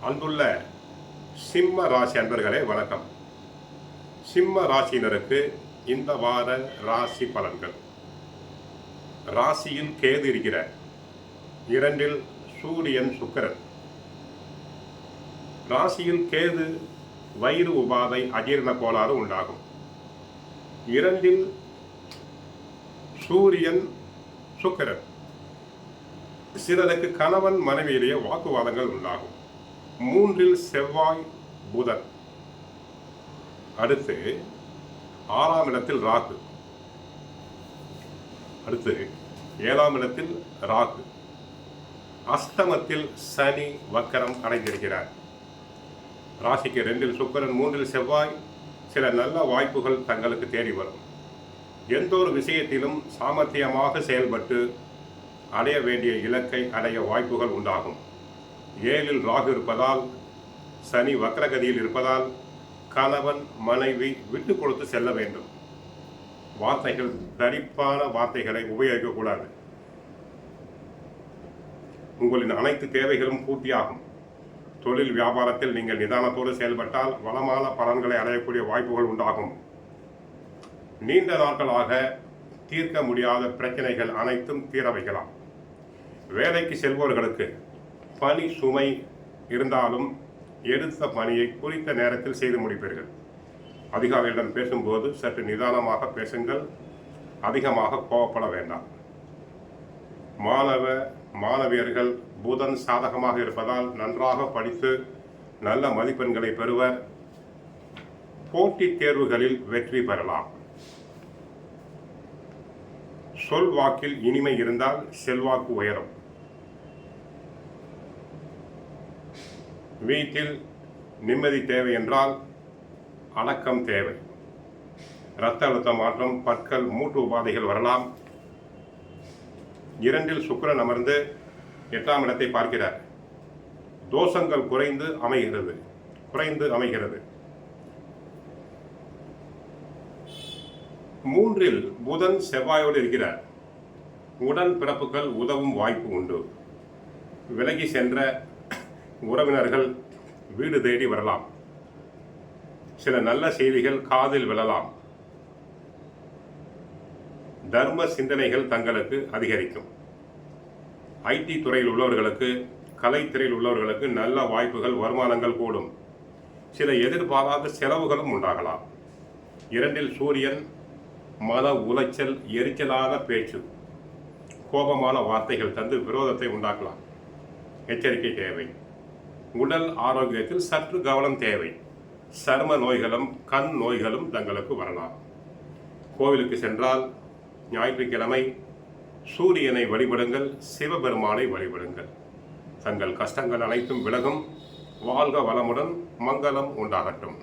அன்புள்ள சிம்ம ராசி அன்பர்களே வணக்கம். சிம்ம ராசியினருக்கு இந்த வார ராசி பலன்கள். ராசியில் கேது இருக்கிறார், 2 சூரியன் சுக்கிரன். ராசியில் கேது வயிறு உபாதை அஜீரண கோளாறு உண்டாகும். 2 சூரியன் சுக்கிரன். சிலருக்கு கணவன் மனைவியிலேயே வாக்குவாதங்கள் உண்டாகும். 3 செவ்வாய் புதன். அடுத்து 6ஆம் இடத்தில் ராகு. அடுத்து 7ஆம் இடத்தில் ராகு. அஸ்தமத்தில் சனி வக்கரம் அடைந்திருக்கிறார். ராசிக்கு 2 சுக்கிரன் 3 செவ்வாய். சில நல்ல வாய்ப்புகள் தங்களுக்கு தேடி வரும். எந்த ஒரு விஷயத்திலும் சாமர்த்தியமாக செயல்பட்டு அடைய வேண்டிய இலக்கை அடைய வாய்ப்புகள் உண்டாகும். 7இல் ராகு இருப்பதால், சனி வக்ரகதியில் இருப்பதால் கணவன் மனைவி விட்டு கொடுத்து செல்ல வேண்டும். வார்த்தைகள் தரிப்பான வார்த்தைகளை உபயோகிக்கக்கூடாது. உங்களின் அனைத்து தேவைகளும் பூர்த்தியாகும். தொழில் வியாபாரத்தில் நீங்கள் நிதானத்தோடு செயல்பட்டால் வளமான பலன்களை அடையக்கூடிய வாய்ப்புகள் உண்டாகும். நீண்ட நாட்களாக தீர்க்க முடியாத பிரச்சனைகள் அனைத்தும் தீர வைக்கலாம். வேலைக்கு செல்பவர்களுக்கு பணி சுமை இருந்தாலும் எடுத்த பணியை குறித்த நேரத்தில் செய்து முடிப்பீர்கள். அதிகாரிகளிடம் பேசும்போது சற்று நிதானமாக பேசுங்கள். அதிகமாக கோபப்பட வேண்டாம். மாணவியர்கள் புதன் சாதகமாக இருப்பதால் நன்றாக படித்து நல்ல மதிப்பெண்களை பெறுவர். போட்டித் தேர்வுகளில் வெற்றி பெறலாம். சொல் வாக்கில் இனிமை இருந்தால் செல்வாக்கு உயரும். வீட்டில் நிம்மதி தேவை என்றால் அடக்கம் தேவை. இரத்த அழுத்த மாற்றம், பற்கள், மூட்டு உபாதைகள் வரலாம். 2இல் சுக்கிரன் அமர்ந்து 8ஆம் இடத்தை பார்க்கிறார். தோஷங்கள் குறைந்து அமைகிறது. 3இல் புதன் செவ்வாயோடு இருக்கிறார். உடன் பிறப்புகள் உதவும் வாய்ப்பு உண்டு. விலகி சென்ற உறவினர்கள் வீடு தேடி வரலாம். சில நல்ல செய்திகள் காதில் விழலாம். தர்ம சிந்தனைகள் தங்களுக்கு அதிகரிக்கும். ஐடி துறையில் உள்ளவர்களுக்கு, கலைத்துறையில் உள்ளவர்களுக்கு நல்ல வாய்ப்புகள், வருமானங்கள் கூடும். சில எதிர்பாராத செலவுகளும் உண்டாகலாம். 2இல் சூரியன் மன உளைச்சல், எரிச்சலான பேச்சு, கோபமான வார்த்தைகள் தந்து விரோதத்தை உண்டாக்கலாம். எச்சரிக்கை தேவை. உடல் ஆரோக்கியத்தில் சற்று கவனம் தேவை. சர்ம நோய்களும் கண் நோய்களும் தங்களுக்கு வரலாம். கோவிலுக்கு சென்றால் ஞாயிற்றுக்கிழமை சூரியனை வழிபடுங்கள், சிவபெருமானை வழிபடுங்கள். தங்கள் கஷ்டங்கள் அனைத்தும் விலகும். வாழ்க வளமுடன், மங்களம் உண்டாகட்டும்.